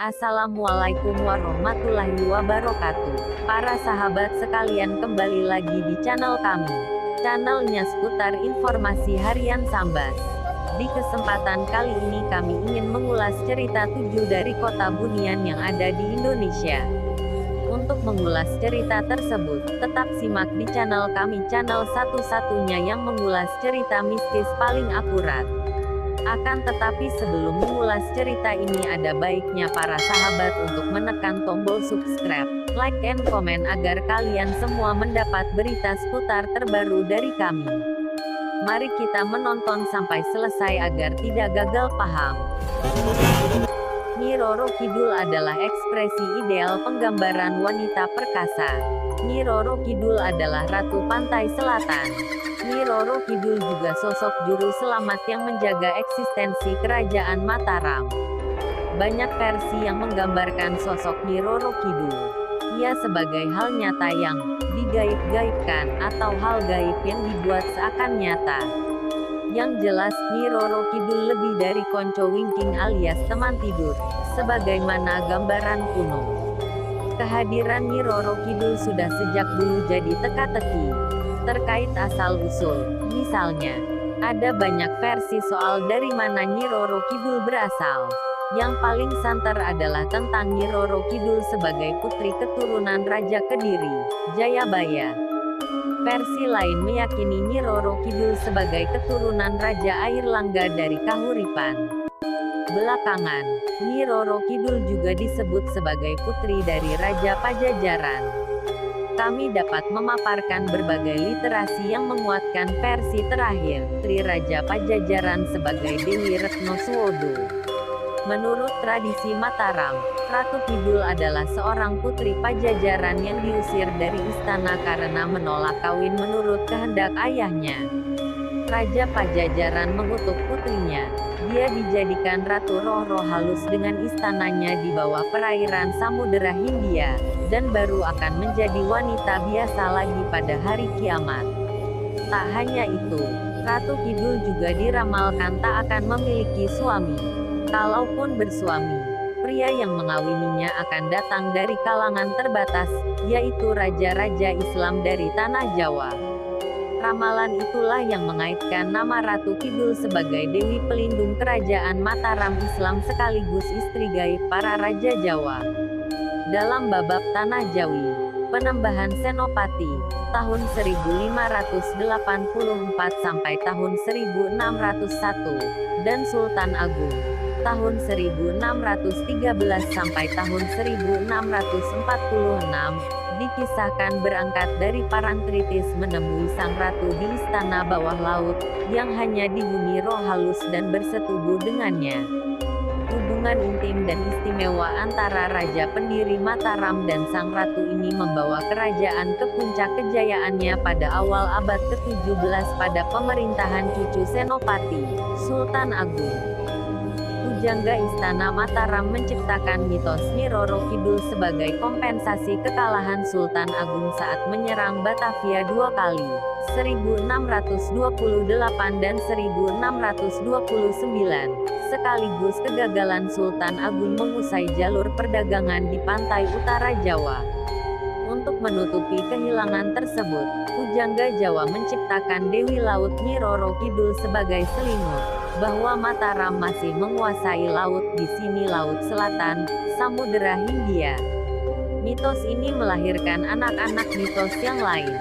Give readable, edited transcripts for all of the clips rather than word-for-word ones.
Assalamualaikum warahmatullahi wabarakatuh. Para sahabat sekalian, kembali lagi di channel kami. Channelnya seputar informasi harian Sambas. Di kesempatan kali ini kami ingin mengulas cerita 7 dari kota Bunian yang ada di Indonesia. Untuk mengulas cerita tersebut, tetap simak di channel kami, channel satu-satunya yang mengulas cerita mistis paling akurat. Akan tetapi sebelum mengulas cerita ini, ada baiknya para sahabat untuk menekan tombol subscribe, like and comment agar kalian semua mendapat berita seputar terbaru dari kami. Mari kita menonton sampai selesai agar tidak gagal paham. Nyi Roro Kidul adalah ekspresi ideal penggambaran wanita perkasa. Nyi Roro Kidul adalah ratu pantai selatan. Nyi Roro Kidul juga sosok juru selamat yang menjaga eksistensi kerajaan Mataram. Banyak versi yang menggambarkan sosok Nyi Roro Kidul. Ia sebagai hal nyata yang digaib-gaibkan, atau hal gaib yang dibuat seakan nyata. Yang jelas, Nyi Roro Kidul lebih dari konco wingking alias teman tidur, sebagaimana gambaran kuno. Kehadiran Nyi Roro Kidul sudah sejak dulu jadi teka-teki terkait asal-usul. Misalnya, ada banyak versi soal dari mana Nyi Roro Kidul berasal. Yang paling santer adalah tentang Nyi Roro Kidul sebagai putri keturunan Raja Kediri, Jayabaya. Versi lain meyakini Nyi Roro Kidul sebagai keturunan Raja Airlangga dari Kahuripan. Belakangan, Nyi Roro Kidul juga disebut sebagai putri dari Raja Pajajaran. Kami dapat memaparkan berbagai literasi yang menguatkan versi terakhir, Tri Raja Pajajaran sebagai Dewi Retno Suwodo. Menurut tradisi Mataram, Ratu Kidul adalah seorang putri Pajajaran yang diusir dari istana karena menolak kawin menurut kehendak ayahnya. Raja Pajajaran mengutuk putrinya. Dia dijadikan Ratu Roh-Roh halus dengan istananya di bawah perairan Samudera Hindia, dan baru akan menjadi wanita biasa lagi pada hari kiamat. Tak hanya itu, Ratu Kidul juga diramalkan tak akan memiliki suami. Kalaupun bersuami, pria yang mengawininya akan datang dari kalangan terbatas, yaitu raja-raja Islam dari tanah Jawa. Ramalan itulah yang mengaitkan nama Ratu Kidul sebagai Dewi Pelindung Kerajaan Mataram Islam sekaligus istri gaib para Raja Jawa. Dalam babab Tanah Jawi, Penembahan Senopati, tahun 1584 sampai tahun 1601, dan Sultan Agung, tahun 1613 sampai tahun 1646, dikisahkan berangkat dari Parangtritis menemui sang ratu di istana bawah laut, yang hanya dihuni roh halus dan bersetubuh dengannya. Hubungan intim dan istimewa antara Raja pendiri Mataram dan sang ratu ini membawa kerajaan ke puncak kejayaannya pada awal abad ke-17 pada pemerintahan cucu Senopati, Sultan Agung. Pujangga Istana Mataram menciptakan mitos Nyi Roro Kidul sebagai kompensasi kekalahan Sultan Agung saat menyerang Batavia 2 kali, 1628 dan 1629, sekaligus kegagalan Sultan Agung mengusai jalur perdagangan di pantai utara Jawa. Untuk menutupi kehilangan tersebut, Pujangga Jawa menciptakan Dewi Laut Nyi Roro Kidul sebagai selimut bahwa Mataram masih menguasai laut, di sini Laut Selatan, Samudera Hindia. Mitos ini melahirkan anak-anak mitos yang lain,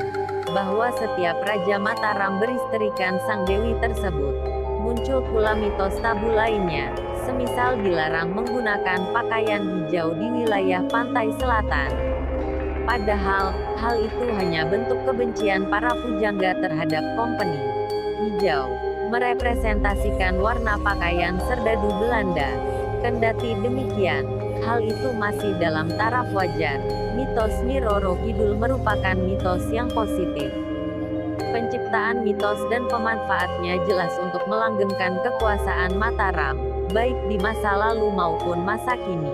bahwa setiap Raja Mataram beristrikan sang dewi tersebut. Muncul pula mitos tabu lainnya, semisal dilarang menggunakan pakaian hijau di wilayah pantai selatan. Padahal, hal itu hanya bentuk kebencian para pujangga terhadap kompeni. Hijau merepresentasikan warna pakaian serdadu Belanda. Kendati demikian, hal itu masih dalam taraf wajar. Mitos Nyi Roro Kidul merupakan mitos yang positif. Penciptaan mitos dan pemanfaatnya jelas untuk melanggengkan kekuasaan Mataram, baik di masa lalu maupun masa kini.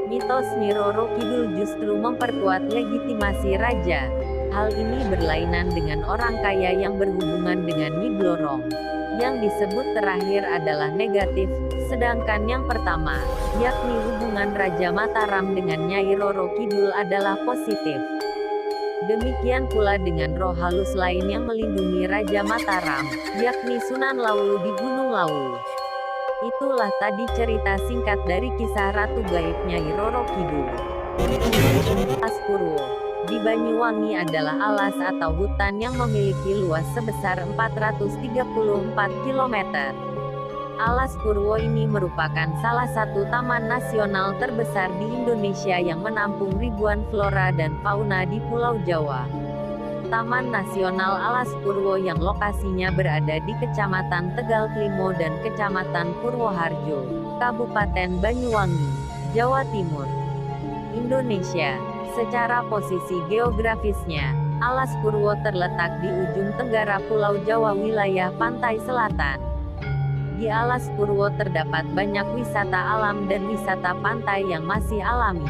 Mitos Nyi Roro Kidul justru memperkuat legitimasi raja. Hal ini berlainan dengan orang kaya yang berhubungan dengan Nyi Blorong. Yang disebut terakhir adalah negatif, sedangkan yang pertama, yakni hubungan hubungan Raja Mataram dengan Nyai Roro Kidul adalah positif. Demikian pula dengan roh halus lain yang melindungi Raja Mataram, yakni Sunan Lawu di Gunung Lawu. Itulah tadi cerita singkat dari kisah Ratu Gaib Nyai Roro Kidul. Alas Purwo di Banyuwangi adalah alas atau hutan yang memiliki luas sebesar 434 km. Alas Purwo ini merupakan salah satu taman nasional terbesar di Indonesia yang menampung ribuan flora dan fauna di Pulau Jawa. Taman Nasional Alas Purwo yang lokasinya berada di Kecamatan Tegal Klimo dan Kecamatan Purwoharjo, Kabupaten Banyuwangi, Jawa Timur, Indonesia. Secara posisi geografisnya, Alas Purwo terletak di ujung tenggara Pulau Jawa wilayah pantai selatan. Di Alas Purwo terdapat banyak wisata alam dan wisata pantai yang masih alami.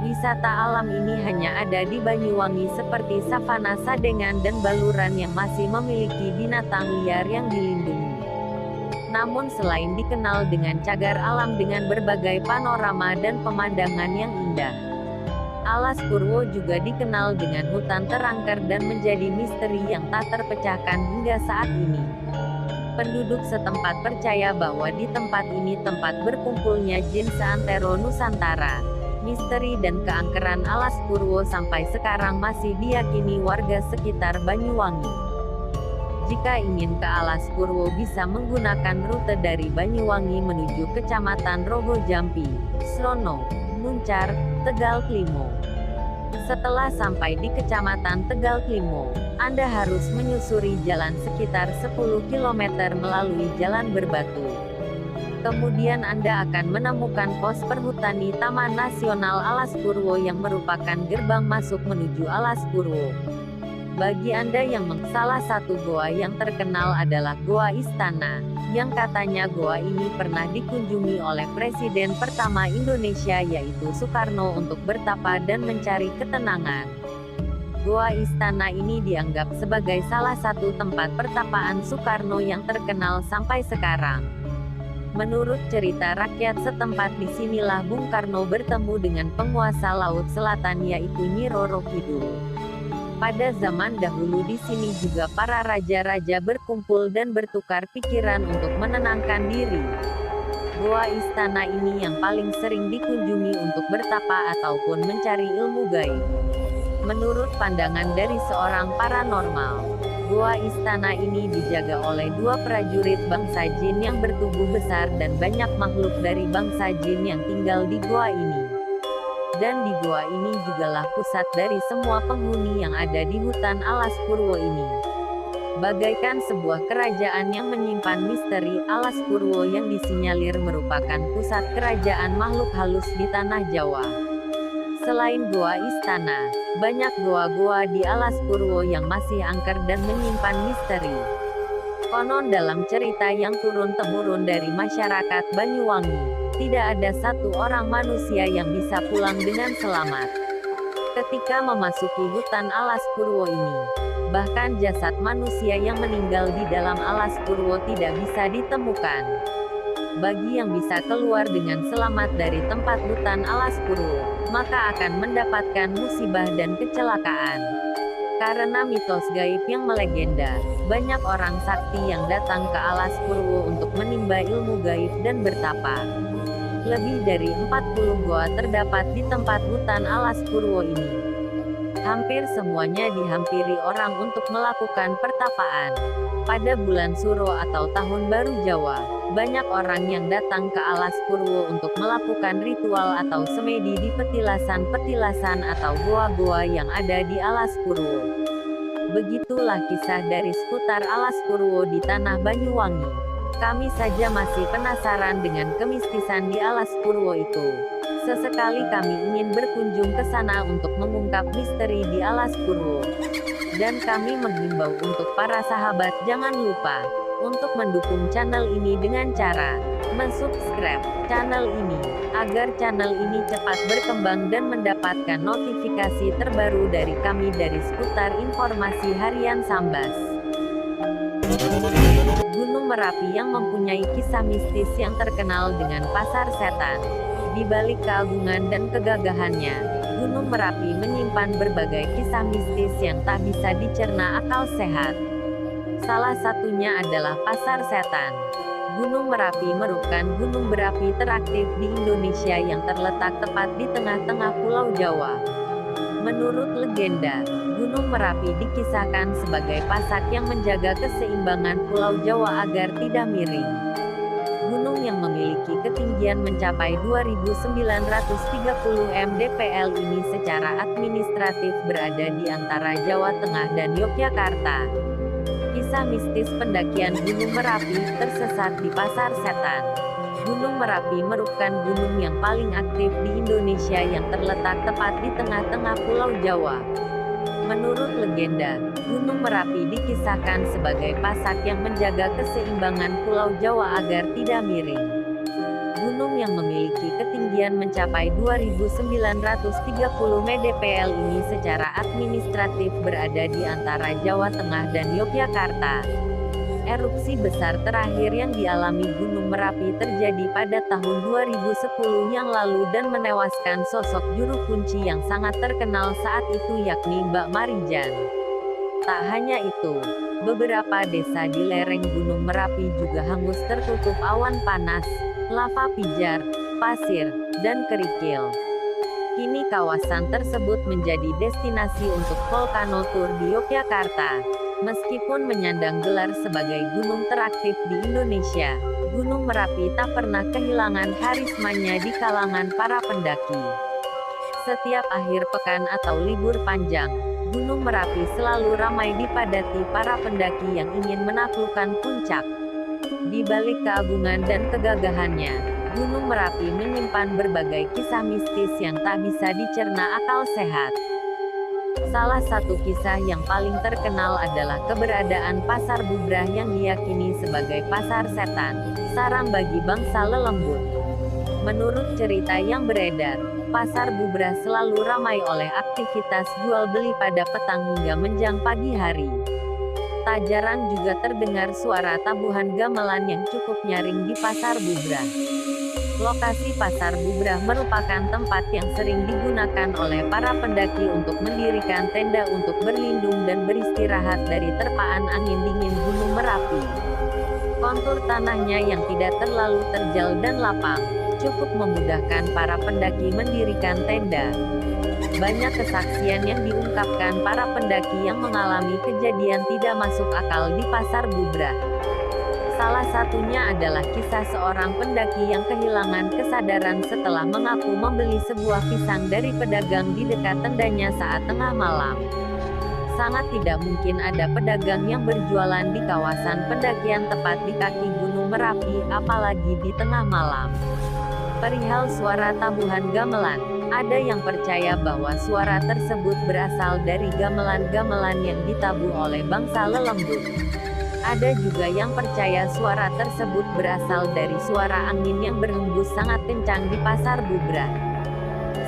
Wisata alam ini hanya ada di Banyuwangi seperti savana Sadengan dan Baluran yang masih memiliki binatang liar yang dilindungi. Namun selain dikenal dengan cagar alam dengan berbagai panorama dan pemandangan yang indah, Alas Purwo juga dikenal dengan hutan terangker dan menjadi misteri yang tak terpecahkan hingga saat ini. Penduduk setempat percaya bahwa di tempat ini tempat berkumpulnya jin seantero Nusantara. Misteri dan keangkeran Alas Purwo sampai sekarang masih diyakini warga sekitar Banyuwangi. Jika ingin ke Alas Purwo bisa menggunakan rute dari Banyuwangi menuju Kecamatan Rogo Jampi, Srono, Muncar, Tegal Klimo. Setelah sampai di Kecamatan Tegal Klimo, Anda harus menyusuri jalan sekitar 10 km melalui jalan berbatu. Kemudian Anda akan menemukan pos perhutani Taman Nasional Alas Purwo yang merupakan gerbang masuk menuju Alas Purwo. Bagi Anda yang salah satu goa yang terkenal adalah Goa Istana, yang katanya goa ini pernah dikunjungi oleh Presiden pertama Indonesia yaitu Soekarno untuk bertapa dan mencari ketenangan. Goa Istana ini dianggap sebagai salah satu tempat pertapaan Soekarno yang terkenal sampai sekarang. Menurut cerita rakyat setempat, disinilah Bung Karno bertemu dengan penguasa Laut Selatan yaitu Nyi Roro Kidul. Pada zaman dahulu di sini juga para raja-raja berkumpul dan bertukar pikiran untuk menenangkan diri. Goa Istana ini yang paling sering dikunjungi untuk bertapa ataupun mencari ilmu gaib. Menurut pandangan dari seorang paranormal, Goa Istana ini dijaga oleh dua prajurit bangsa jin yang bertubuh besar dan banyak makhluk dari bangsa jin yang tinggal di goa ini. Dan di goa ini jugalah pusat dari semua penghuni yang ada di hutan Alas Purwo ini. Bagaikan sebuah kerajaan yang menyimpan misteri, Alas Purwo yang disinyalir merupakan pusat kerajaan makhluk halus di tanah Jawa. Selain Goa Istana, banyak goa-goa di Alas Purwo yang masih angker dan menyimpan misteri. Konon dalam cerita yang turun-temurun dari masyarakat Banyuwangi, tidak ada satu orang manusia yang bisa pulang dengan selamat ketika memasuki hutan Alas Purwo ini. Bahkan jasad manusia yang meninggal di dalam Alas Purwo tidak bisa ditemukan. Bagi yang bisa keluar dengan selamat dari tempat hutan Alas Purwo, maka akan mendapatkan musibah dan kecelakaan. Karena mitos gaib yang melegenda, banyak orang sakti yang datang ke Alas Purwo untuk menimba ilmu gaib dan bertapa. Lebih dari 40 goa terdapat di tempat hutan Alas Purwo ini. Hampir semuanya dihampiri orang untuk melakukan pertapaan. Pada bulan Suro atau Tahun Baru Jawa, banyak orang yang datang ke Alas Purwo untuk melakukan ritual atau semedi di petilasan-petilasan atau goa-goa yang ada di Alas Purwo. Begitulah kisah dari seputar Alas Purwo di tanah Banyuwangi. Kami saja masih penasaran dengan kemistisan di Alas Purwo itu. Sesekali kami ingin berkunjung ke sana untuk mengungkap misteri di Alas Purwo. Dan kami menghimbau untuk para sahabat jangan lupa untuk mendukung channel ini dengan cara mensubscribe channel ini, agar channel ini cepat berkembang dan mendapatkan notifikasi terbaru dari kami dari seputar informasi harian Sambas. Gunung Merapi yang mempunyai kisah mistis yang terkenal dengan pasar setan. Di balik keagungan dan kegagahannya, Gunung Merapi menyimpan berbagai kisah mistis yang tak bisa dicerna akal sehat. Salah satunya adalah Pasar Setan. Gunung Merapi merupakan gunung berapi teraktif di Indonesia yang terletak tepat di tengah-tengah Pulau Jawa. Menurut legenda, Gunung Merapi dikisahkan sebagai pasak yang menjaga keseimbangan Pulau Jawa agar tidak miring. Gunung yang memiliki ketinggian mencapai 2.930 mdpl ini secara administratif berada di antara Jawa Tengah dan Yogyakarta. Kisah mistis pendakian Gunung Merapi tersesat di Pasar Setan. Gunung Merapi merupakan gunung yang paling aktif di Indonesia yang terletak tepat di tengah-tengah Pulau Jawa. Menurut legenda, Gunung Merapi dikisahkan sebagai pasak yang menjaga keseimbangan Pulau Jawa agar tidak miring. Gunung yang memiliki ketinggian mencapai 2.930 mdpl ini secara administratif berada di antara Jawa Tengah dan Yogyakarta. Erupsi besar terakhir yang dialami Gunung Merapi terjadi pada tahun 2010 yang lalu dan menewaskan sosok juru kunci yang sangat terkenal saat itu yakni Mbak Marijan. Tak hanya itu, beberapa desa di lereng Gunung Merapi juga hangus tertutup awan panas, lava pijar, pasir, dan kerikil. Kini kawasan tersebut menjadi destinasi untuk volcano tour di Yogyakarta. Meskipun menyandang gelar sebagai gunung teraktif di Indonesia, Gunung Merapi tak pernah kehilangan karismanya di kalangan para pendaki. Setiap akhir pekan atau libur panjang, Gunung Merapi selalu ramai dipadati para pendaki yang ingin menaklukkan puncak. Di balik keagungan dan kegagahannya, Gunung Merapi menyimpan berbagai kisah mistis yang tak bisa dicerna akal sehat. Salah satu kisah yang paling terkenal adalah keberadaan Pasar Bubrah yang diyakini sebagai pasar setan, sarang bagi bangsa lelembut. Menurut cerita yang beredar, Pasar Bubrah selalu ramai oleh aktivitas jual beli pada petang hingga menjelang pagi hari. Tak jarang juga terdengar suara tabuhan gamelan yang cukup nyaring di Pasar Bubrah. Lokasi Pasar Bubrah merupakan tempat yang sering digunakan oleh para pendaki untuk mendirikan tenda untuk berlindung dan beristirahat dari terpaan angin dingin Gunung Merapi. Kontur tanahnya yang tidak terlalu terjal dan lapang, cukup memudahkan para pendaki mendirikan tenda. Banyak kesaksian yang diungkapkan para pendaki yang mengalami kejadian tidak masuk akal di Pasar Bubrah. Salah satunya adalah kisah seorang pendaki yang kehilangan kesadaran setelah mengaku membeli sebuah pisang dari pedagang di dekat tendanya saat tengah malam. Sangat tidak mungkin ada pedagang yang berjualan di kawasan pendakian tepat di kaki Gunung Merapi, apalagi di tengah malam. Perihal suara tabuhan gamelan, ada yang percaya bahwa suara tersebut berasal dari gamelan-gamelan yang ditabuh oleh bangsa lelembut. Ada juga yang percaya suara tersebut berasal dari suara angin yang berhembus sangat kencang di Pasar Bubrah.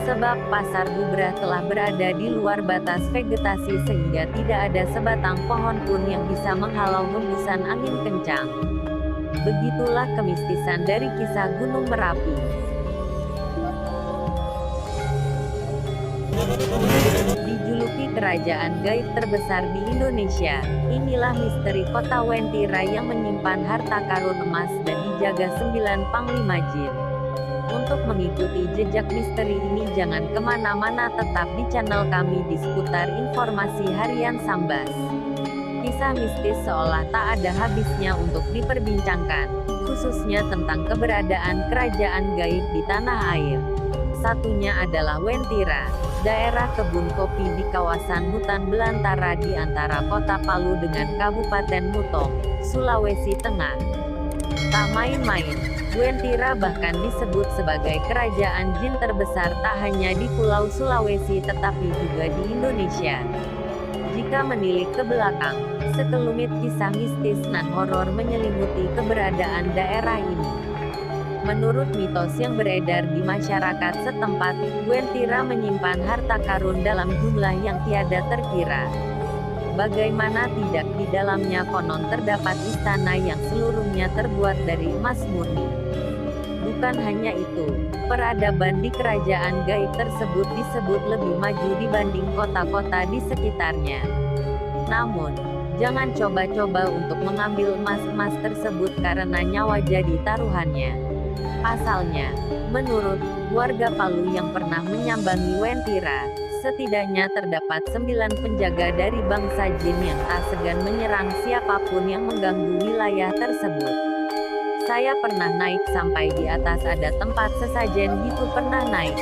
Sebab Pasar Bubrah telah berada di luar batas vegetasi sehingga tidak ada sebatang pohon pun yang bisa menghalau hembusan angin kencang. Begitulah kemistisan dari kisah Gunung Merapi. Dijuluki kerajaan gaib terbesar di Indonesia, inilah misteri kota Wentira yang menyimpan harta karun emas dan dijaga 9 panglima jin. Untuk mengikuti jejak misteri ini jangan kemana-mana, tetap di channel kami di seputar informasi harian Sambas. Kisah mistis seolah tak ada habisnya untuk diperbincangkan, khususnya tentang keberadaan kerajaan gaib di tanah air. Satunya adalah Wentira, daerah kebun kopi di kawasan hutan belantara di antara kota Palu dengan Kabupaten Mutong, Sulawesi Tengah. Tak main-main, Wentira bahkan disebut sebagai kerajaan jin terbesar tak hanya di Pulau Sulawesi tetapi juga di Indonesia. Jika menilik ke belakang, sekelumit kisah mistis dan horor menyelimuti keberadaan daerah ini. Menurut mitos yang beredar di masyarakat setempat, Wentira menyimpan harta karun dalam jumlah yang tiada terkira. Bagaimana tidak, di dalamnya konon terdapat istana yang seluruhnya terbuat dari emas murni. Bukan hanya itu, peradaban di kerajaan gaib tersebut disebut lebih maju dibanding kota-kota di sekitarnya. Namun, jangan coba-coba untuk mengambil emas-emas tersebut karena nyawa jadi taruhannya. Pasalnya, menurut warga Palu yang pernah menyambangi Wentira, setidaknya terdapat 9 penjaga dari bangsa jin yang tak segan menyerang siapapun yang mengganggu wilayah tersebut. Saya pernah naik sampai di atas, ada tempat sesajen gitu pernah naik.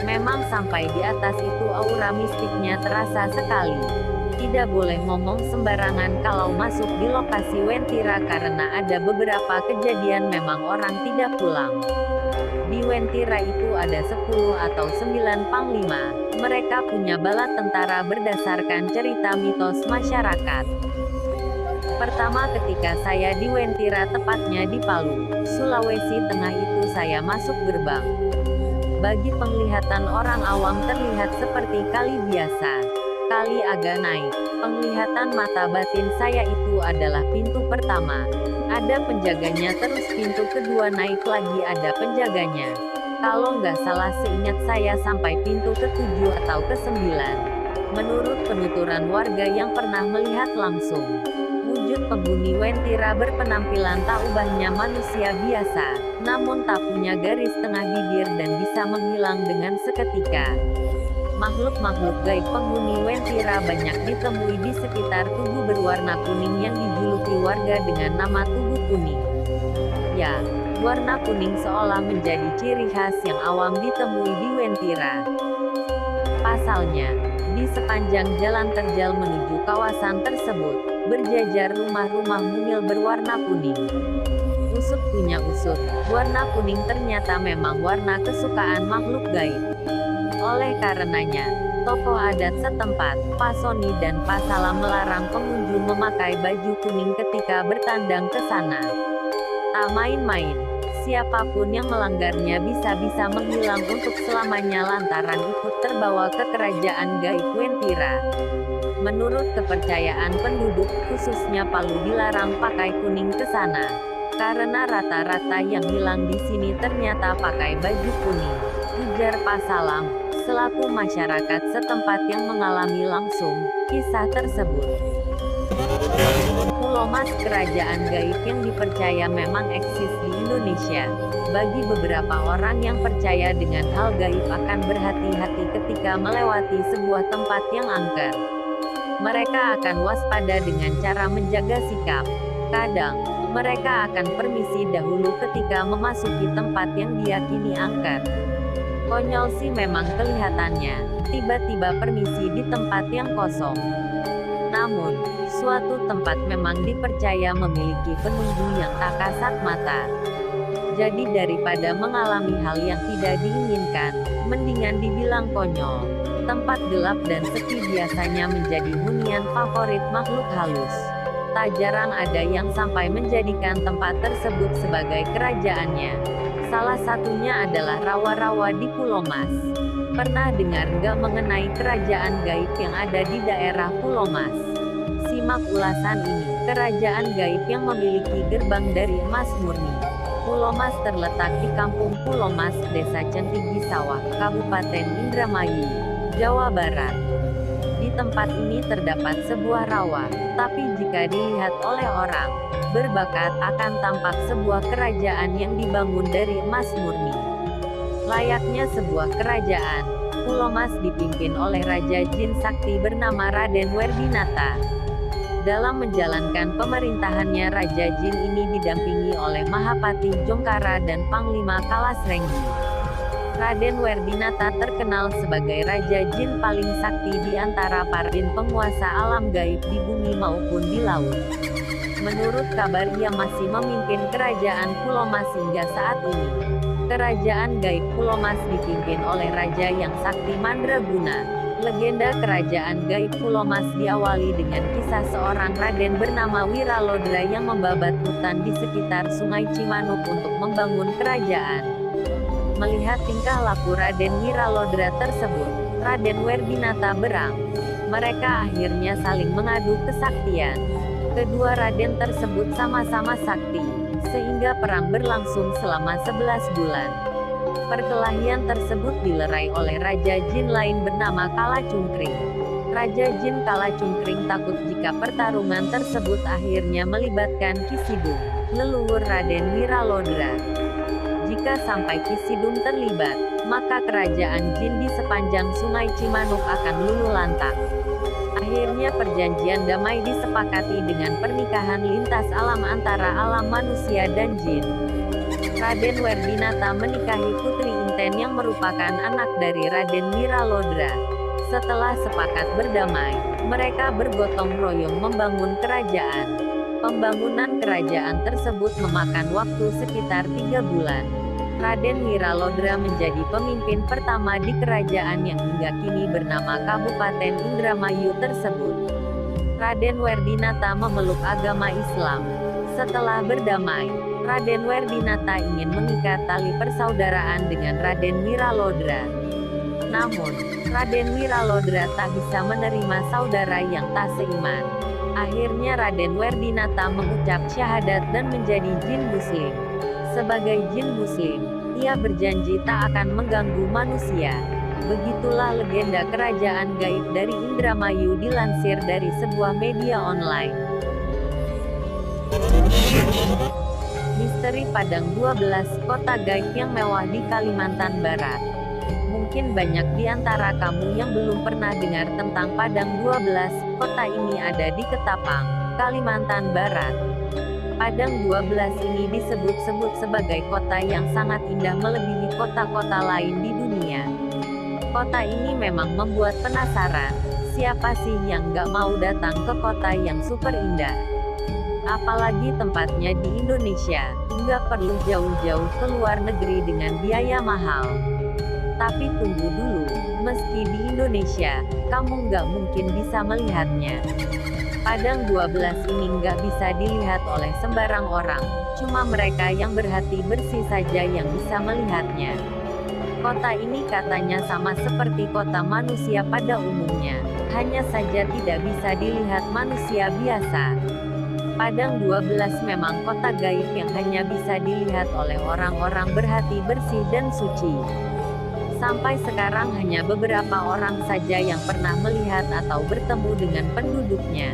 Memang sampai di atas itu aura mistiknya terasa sekali. Tidak boleh ngomong sembarangan kalau masuk di lokasi Wentira karena ada beberapa kejadian memang orang tidak pulang. Di Wentira itu ada 10 atau 9 panglima. Mereka punya bala tentara berdasarkan cerita mitos masyarakat. Pertama ketika saya di Wentira, tepatnya di Palu, Sulawesi Tengah itu saya masuk gerbang. Bagi penglihatan orang awam terlihat seperti kali biasa. Kali agak naik. Penglihatan mata batin saya itu adalah pintu pertama. Ada penjaganya, terus pintu kedua naik lagi ada penjaganya. Kalau nggak salah seingat saya sampai pintu ke-7 atau ke-9. Menurut penuturan warga yang pernah melihat langsung, wujud penghuni Wentira berpenampilan tak ubahnya manusia biasa, namun tak punya garis tengah bibir dan bisa menghilang dengan seketika. Makhluk-makhluk gaib penghuni Wentira banyak ditemui di sekitar tubuh berwarna kuning yang dijuluki warga dengan nama tubuh kuning. Ya, warna kuning seolah menjadi ciri khas yang awam ditemui di Wentira. Pasalnya, di sepanjang jalan terjal menuju kawasan tersebut, berjajar rumah-rumah mungil berwarna kuning. Usut punya usut, warna kuning ternyata memang warna kesukaan makhluk gaib. Oleh karenanya, tokoh adat setempat, Pasoni dan Pasalam melarang pengunjung memakai baju kuning ketika bertandang ke sana. Tak main-main, siapapun yang melanggarnya bisa-bisa menghilang untuk selamanya lantaran ikut terbawa ke kerajaan gaib Wentira. Menurut kepercayaan penduduk, khususnya Palu dilarang pakai kuning ke sana. Karena rata-rata yang hilang di sini ternyata pakai baju kuning, ujar Pasalam, selaku masyarakat setempat yang mengalami langsung kisah tersebut. Pulau Mas, kerajaan gaib yang dipercaya memang eksis di Indonesia. Bagi beberapa orang yang percaya dengan hal gaib akan berhati-hati ketika melewati sebuah tempat yang angker. Mereka akan waspada dengan cara menjaga sikap. Kadang, mereka akan permisi dahulu ketika memasuki tempat yang diyakini angker. Konyol sih memang kelihatannya, tiba-tiba permisi di tempat yang kosong. Namun, suatu tempat memang dipercaya memiliki penunggu yang tak kasat mata. Jadi daripada mengalami hal yang tidak diinginkan, mendingan dibilang konyol. Tempat gelap dan sepi biasanya menjadi hunian favorit makhluk halus. Tak jarang ada yang sampai menjadikan tempat tersebut sebagai kerajaannya. Salah satunya adalah rawa-rawa di Pulau Mas. Pernah dengar nggak mengenai kerajaan gaib yang ada di daerah Pulau Mas? Simak ulasan ini. Kerajaan gaib yang memiliki gerbang dari emas murni. Pulau Mas terletak di Kampung Pulau Mas, Desa Centigi Sawah, Kabupaten Indramayu, Jawa Barat. Di tempat ini terdapat sebuah rawa, tapi jika dilihat oleh orang berbakat akan tampak sebuah kerajaan yang dibangun dari emas murni. Layaknya sebuah kerajaan, Pulau Mas dipimpin oleh Raja Jin Sakti bernama Raden Werdinata. Dalam menjalankan pemerintahannya, Raja Jin ini didampingi oleh Mahapati Jongkara dan Panglima Kalasrenggi. Raden Werdinata terkenal sebagai Raja Jin paling sakti di antara para jin penguasa alam gaib di bumi maupun di laut. Menurut kabar ia masih memimpin kerajaan Pulau Mas hingga saat ini. Kerajaan gaib Pulau Mas dipimpin oleh Raja yang sakti Mandraguna. Legenda kerajaan gaib Pulau Mas diawali dengan kisah seorang Raden bernama Wiralodra yang membabat hutan di sekitar Sungai Cimanuk untuk membangun kerajaan. Melihat tingkah laku Raden Wiralodra tersebut, Raden Werdinata berang. Mereka akhirnya saling mengadu kesaktian. Kedua Raden tersebut sama-sama sakti, sehingga perang berlangsung selama 11 bulan. Perkelahian tersebut dilerai oleh Raja Jin lain bernama Kalacungkring. Raja Jin Kalacungkring takut jika pertarungan tersebut akhirnya melibatkan Kisidum, leluhur Raden Wiralodra. Jika sampai Kisidum terlibat, maka kerajaan Jin di sepanjang Sungai Cimanuk akan luluh lantak. Akhirnya perjanjian damai disepakati dengan pernikahan lintas alam antara alam manusia dan jin. Raden Werdinata menikahi Putri Inten yang merupakan anak dari Raden Wiralodra. Setelah sepakat berdamai, mereka bergotong royong membangun kerajaan. Pembangunan kerajaan tersebut memakan waktu sekitar 3 bulan. Raden Wiralodra menjadi pemimpin pertama di kerajaan yang hingga kini bernama Kabupaten Indramayu tersebut. Raden Werdinata memeluk agama Islam. Setelah berdamai, Raden Werdinata ingin mengikat tali persaudaraan dengan Raden Wiralodra. Namun, Raden Wiralodra tak bisa menerima saudara yang tak seiman. Akhirnya Raden Werdinata mengucap syahadat dan menjadi jin muslim. Sebagai jin muslim, ia berjanji tak akan mengganggu manusia. Begitulah legenda kerajaan gaib dari Indramayu dilansir dari sebuah media online. Misteri Padang 12, kota gaib yang mewah di Kalimantan Barat. Mungkin banyak di antara kamu yang belum pernah dengar tentang Padang 12, kota ini ada di Ketapang, Kalimantan Barat. Padang 12 ini disebut-sebut sebagai kota yang sangat indah melebihi kota-kota lain di dunia. Kota ini memang membuat penasaran, siapa sih yang gak mau datang ke kota yang super indah? Apalagi tempatnya di Indonesia, nggak perlu jauh-jauh ke luar negeri dengan biaya mahal. Tapi tunggu dulu, meski di Indonesia, kamu nggak mungkin bisa melihatnya. Padang 12 ini nggak bisa dilihat oleh sembarang orang, cuma mereka yang berhati bersih saja yang bisa melihatnya. Kota ini katanya sama seperti kota manusia pada umumnya, hanya saja tidak bisa dilihat manusia biasa. Padang 12 memang kota gaib yang hanya bisa dilihat oleh orang-orang berhati bersih dan suci. Sampai sekarang hanya beberapa orang saja yang pernah melihat atau bertemu dengan penduduknya.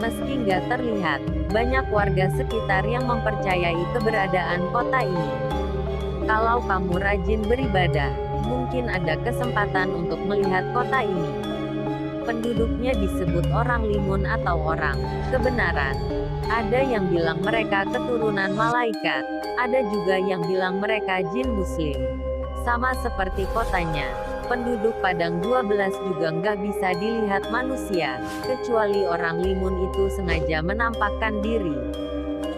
Meski nggak terlihat, banyak warga sekitar yang mempercayai keberadaan kota ini. Kalau kamu rajin beribadah, mungkin ada kesempatan untuk melihat kota ini. Penduduknya disebut orang Limun atau orang kebenaran. Ada yang bilang mereka keturunan malaikat, ada juga yang bilang mereka jin muslim. Sama seperti kotanya, penduduk Padang 12 juga nggak bisa dilihat manusia, kecuali orang Limun itu sengaja menampakkan diri.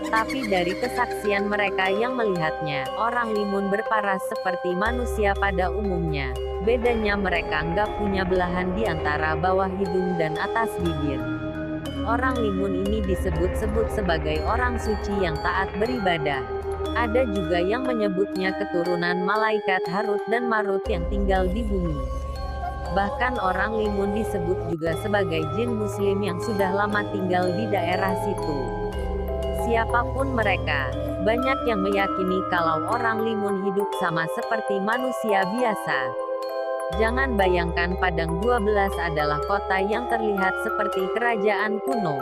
Tapi dari kesaksian mereka yang melihatnya, orang Limun berparas seperti manusia pada umumnya. Bedanya mereka nggak punya belahan di antara bawah hidung dan atas bibir. Orang Limun ini disebut-sebut sebagai orang suci yang taat beribadah. Ada juga yang menyebutnya keturunan malaikat Harut dan Marut yang tinggal di bumi. Bahkan orang Limun disebut juga sebagai jin muslim yang sudah lama tinggal di daerah situ. Siapapun mereka, banyak yang meyakini kalau orang Limun hidup sama seperti manusia biasa. Jangan bayangkan Padang 12 adalah kota yang terlihat seperti kerajaan kuno.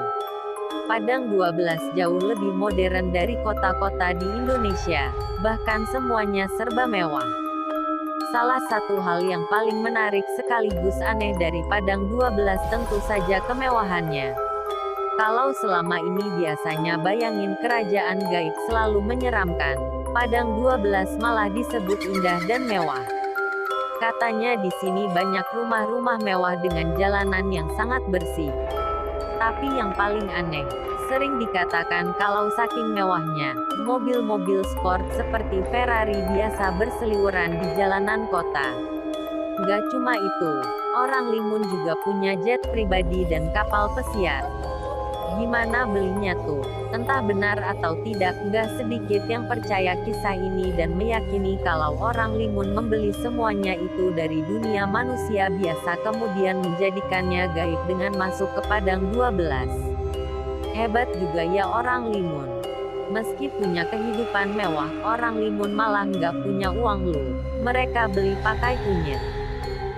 Padang 12 jauh lebih modern dari kota-kota di Indonesia, bahkan semuanya serba mewah. Salah satu hal yang paling menarik sekaligus aneh dari Padang 12 tentu saja kemewahannya. Kalau selama ini biasanya bayangin kerajaan gaib selalu menyeramkan, Padang 12 malah disebut indah dan mewah. Katanya di sini banyak rumah-rumah mewah dengan jalanan yang sangat bersih. Tapi yang paling aneh, sering dikatakan kalau saking mewahnya, mobil-mobil sport seperti Ferrari biasa berseliweran di jalanan kota. Gak cuma itu, orang Limun juga punya jet pribadi dan kapal pesiar. Gimana belinya tuh? Entah benar atau tidak, gak sedikit yang percaya kisah ini dan meyakini kalau orang Limun membeli semuanya itu dari dunia manusia biasa kemudian menjadikannya gaib dengan masuk ke Padang 12. Hebat juga ya orang Limun. Meski punya kehidupan mewah, orang Limun malah nggak punya uang loh. Mereka beli pakai kunyit.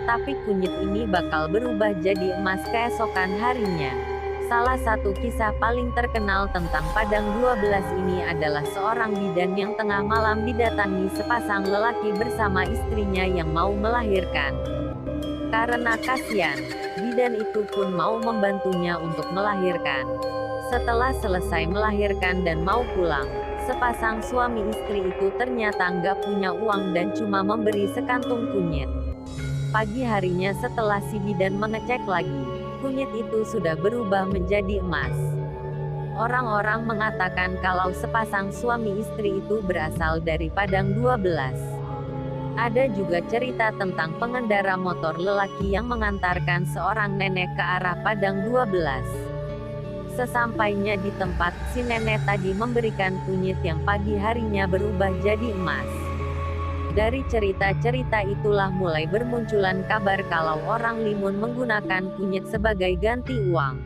Tapi kunyit ini bakal berubah jadi emas keesokan harinya. Salah satu kisah paling terkenal tentang Padang 12 ini adalah seorang bidan yang tengah malam didatangi sepasang lelaki bersama istrinya yang mau melahirkan. Karena kasihan, bidan itu pun mau membantunya untuk melahirkan. Setelah selesai melahirkan dan mau pulang, sepasang suami istri itu ternyata nggak punya uang dan cuma memberi sekantung kunyit. Pagi harinya setelah si bidan mengecek lagi, kunyit itu sudah berubah menjadi emas. Orang-orang mengatakan kalau sepasang suami istri itu berasal dari Padang 12. Ada juga cerita tentang pengendara motor lelaki yang mengantarkan seorang nenek ke arah Padang 12. Sesampainya di tempat, si nenek tadi memberikan kunyit yang pagi harinya berubah jadi emas. Dari cerita-cerita itulah mulai bermunculan kabar kalau orang Limun menggunakan kunyit sebagai ganti uang.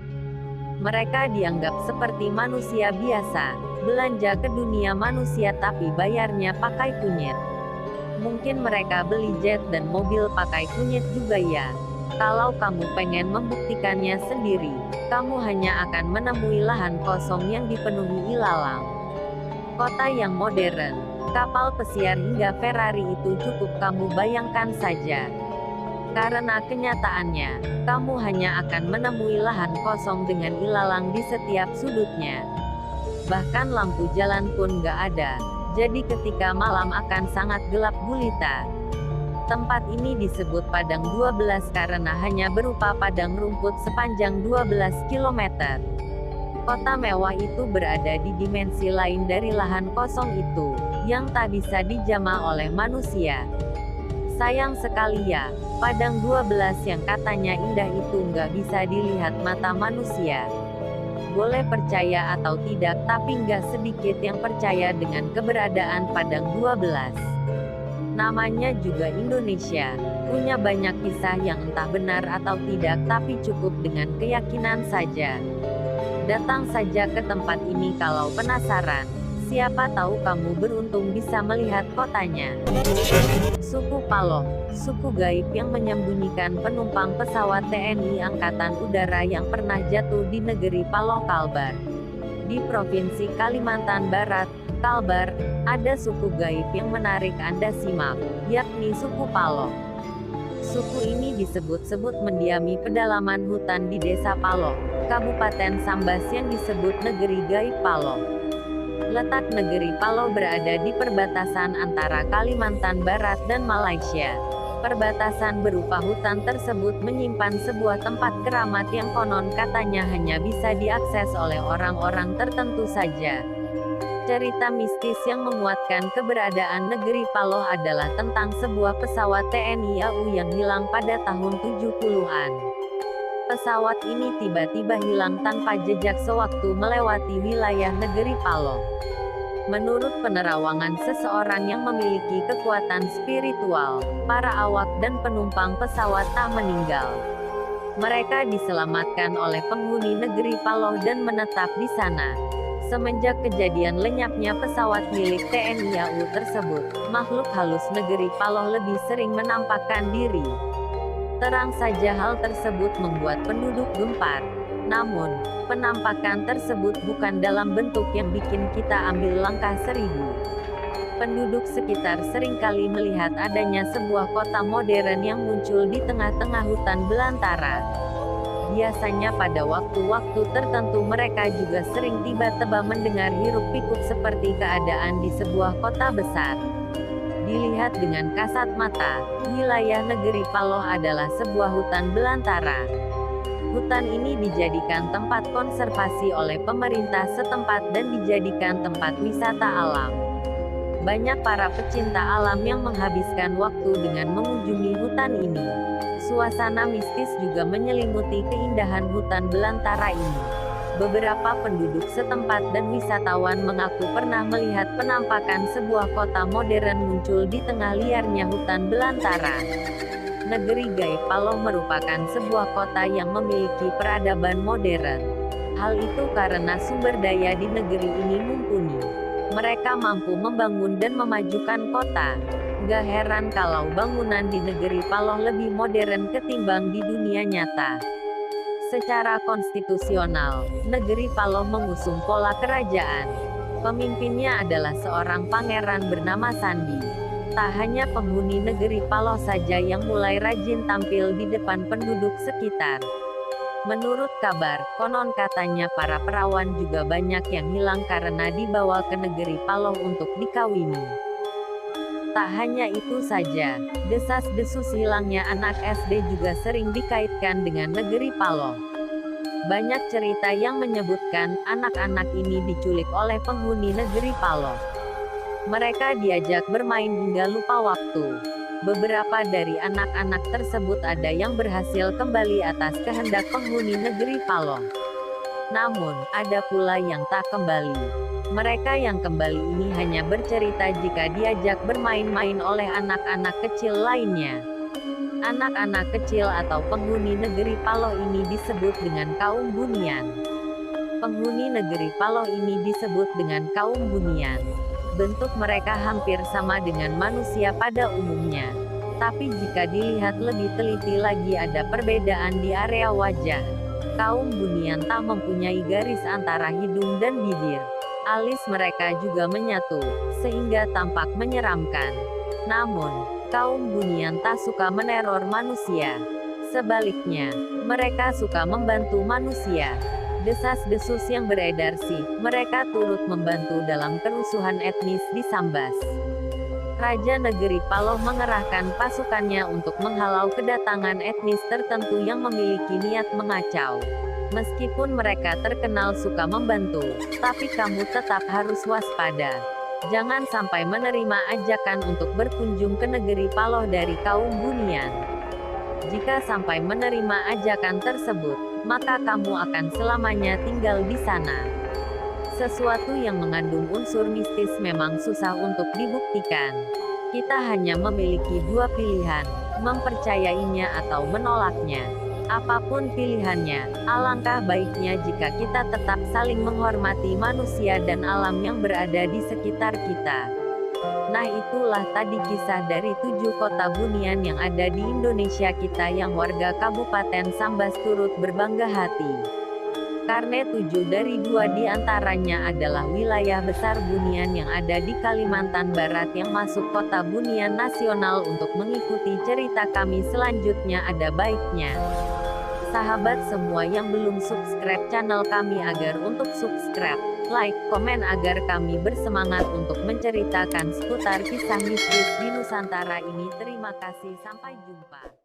Mereka dianggap seperti manusia biasa, belanja ke dunia manusia tapi bayarnya pakai kunyit. Mungkin mereka beli jet dan mobil pakai kunyit juga ya. Kalau kamu pengen membuktikannya sendiri, kamu hanya akan menemui lahan kosong yang dipenuhi ilalang. Kota yang modern, kapal pesiar hingga Ferrari itu cukup kamu bayangkan saja. Karena kenyataannya, kamu hanya akan menemui lahan kosong dengan ilalang di setiap sudutnya. Bahkan lampu jalan pun gak ada, jadi ketika malam akan sangat gelap gulita. Tempat ini disebut Padang 12 karena hanya berupa padang rumput sepanjang 12 km. Kota mewah itu berada di dimensi lain dari lahan kosong itu, yang tak bisa dijamah oleh manusia. Sayang sekali ya, Padang 12 yang katanya indah itu nggak bisa dilihat mata manusia. Boleh percaya atau tidak, tapi nggak sedikit yang percaya dengan keberadaan Padang 12. Namanya juga Indonesia, punya banyak kisah yang entah benar atau tidak tapi cukup dengan keyakinan saja. Datang saja ke tempat ini kalau penasaran, siapa tahu kamu beruntung bisa melihat kotanya. Suku Paloh, suku gaib yang menyembunyikan penumpang pesawat TNI Angkatan Udara yang pernah jatuh di negeri Paloh Kalbar. Di Provinsi Kalimantan Barat, Kalbar, ada suku gaib yang menarik Anda simak, yakni suku Paloh. Suku ini disebut-sebut mendiami pedalaman hutan di Desa Paloh, Kabupaten Sambas yang disebut Negeri Gaib Paloh. Letak Negeri Paloh berada di perbatasan antara Kalimantan Barat dan Malaysia. Perbatasan berupa hutan tersebut menyimpan sebuah tempat keramat yang konon katanya hanya bisa diakses oleh orang-orang tertentu saja. Cerita mistis yang menguatkan keberadaan negeri Paloh adalah tentang sebuah pesawat TNI AU yang hilang pada tahun 70-an. Pesawat ini tiba-tiba hilang tanpa jejak sewaktu melewati wilayah negeri Paloh. Menurut penerawangan seseorang yang memiliki kekuatan spiritual, para awak dan penumpang pesawat tak meninggal. Mereka diselamatkan oleh penghuni negeri Paloh dan menetap di sana. Semenjak kejadian lenyapnya pesawat milik TNI AU tersebut, makhluk halus negeri Paloh lebih sering menampakkan diri. Terang saja hal tersebut membuat penduduk gempar. Namun, penampakan tersebut bukan dalam bentuk yang bikin kita ambil langkah seribu. Penduduk sekitar seringkali melihat adanya sebuah kota modern yang muncul di tengah-tengah hutan belantara. Biasanya pada waktu-waktu tertentu mereka juga sering tiba-tiba mendengar hiruk-pikuk seperti keadaan di sebuah kota besar. Dilihat dengan kasat mata, wilayah negeri Paloh adalah sebuah hutan belantara. Hutan ini dijadikan tempat konservasi oleh pemerintah setempat dan dijadikan tempat wisata alam. Banyak para pecinta alam yang menghabiskan waktu dengan mengunjungi hutan ini. Suasana mistis juga menyelimuti keindahan hutan belantara ini. Beberapa penduduk setempat dan wisatawan mengaku pernah melihat penampakan sebuah kota modern muncul di tengah liarnya hutan belantara. Negeri Gaib Paloh merupakan sebuah kota yang memiliki peradaban modern. Hal itu karena sumber daya di negeri ini mumpuni. Mereka mampu membangun dan memajukan kota. Gak heran kalau bangunan di negeri Paloh lebih modern ketimbang di dunia nyata. Secara konstitusional, negeri Paloh mengusung pola kerajaan. Pemimpinnya adalah seorang pangeran bernama Sandi. Tak hanya penghuni negeri Paloh saja yang mulai rajin tampil di depan penduduk sekitar. Menurut kabar, konon katanya para perawan juga banyak yang hilang karena dibawa ke negeri Paloh untuk dikawini. Tak hanya itu saja, desas-desus hilangnya anak SD juga sering dikaitkan dengan negeri Paloh. Banyak cerita yang menyebutkan anak-anak ini diculik oleh penghuni negeri Paloh. Mereka diajak bermain hingga lupa waktu. Beberapa dari anak-anak tersebut ada yang berhasil kembali atas kehendak penghuni negeri Paloh. Namun, ada pula yang tak kembali. Mereka yang kembali ini hanya bercerita jika diajak bermain-main oleh anak-anak kecil lainnya. Anak-anak kecil atau penghuni negeri Paloh ini disebut dengan kaum bunian. Penghuni negeri Paloh ini disebut dengan kaum bunian. Bentuk mereka hampir sama dengan manusia pada umumnya. Tapi jika dilihat lebih teliti lagi ada perbedaan di area wajah. Kaum bunian tak mempunyai garis antara hidung dan bibir. Alis mereka juga menyatu, sehingga tampak menyeramkan. Namun, kaum bunian tak suka meneror manusia. Sebaliknya, mereka suka membantu manusia. Desas-desus yang beredar sih, mereka turut membantu dalam kerusuhan etnis di Sambas. Raja negeri Paloh mengerahkan pasukannya untuk menghalau kedatangan etnis tertentu yang memiliki niat mengacau. Meskipun mereka terkenal suka membantu, tapi kamu tetap harus waspada. Jangan sampai menerima ajakan untuk berkunjung ke negeri Paloh dari kaum bunian. Jika sampai menerima ajakan tersebut, maka kamu akan selamanya tinggal di sana. Sesuatu yang mengandung unsur mistis memang susah untuk dibuktikan. Kita hanya memiliki dua pilihan, mempercayainya atau menolaknya. Apapun pilihannya, alangkah baiknya jika kita tetap saling menghormati manusia dan alam yang berada di sekitar kita. Nah, itulah tadi kisah dari 7 kota bunian yang ada di Indonesia kita yang warga Kabupaten Sambas turut berbangga hati. Karena 7 dari 2 di antaranya adalah wilayah besar bunian yang ada di Kalimantan Barat yang masuk kota bunian nasional. Untuk mengikuti cerita kami selanjutnya ada baiknya sahabat semua yang belum subscribe channel kami agar untuk subscribe, like, komen agar kami bersemangat untuk menceritakan seputar kisah mistis di Nusantara ini. Terima kasih, sampai jumpa.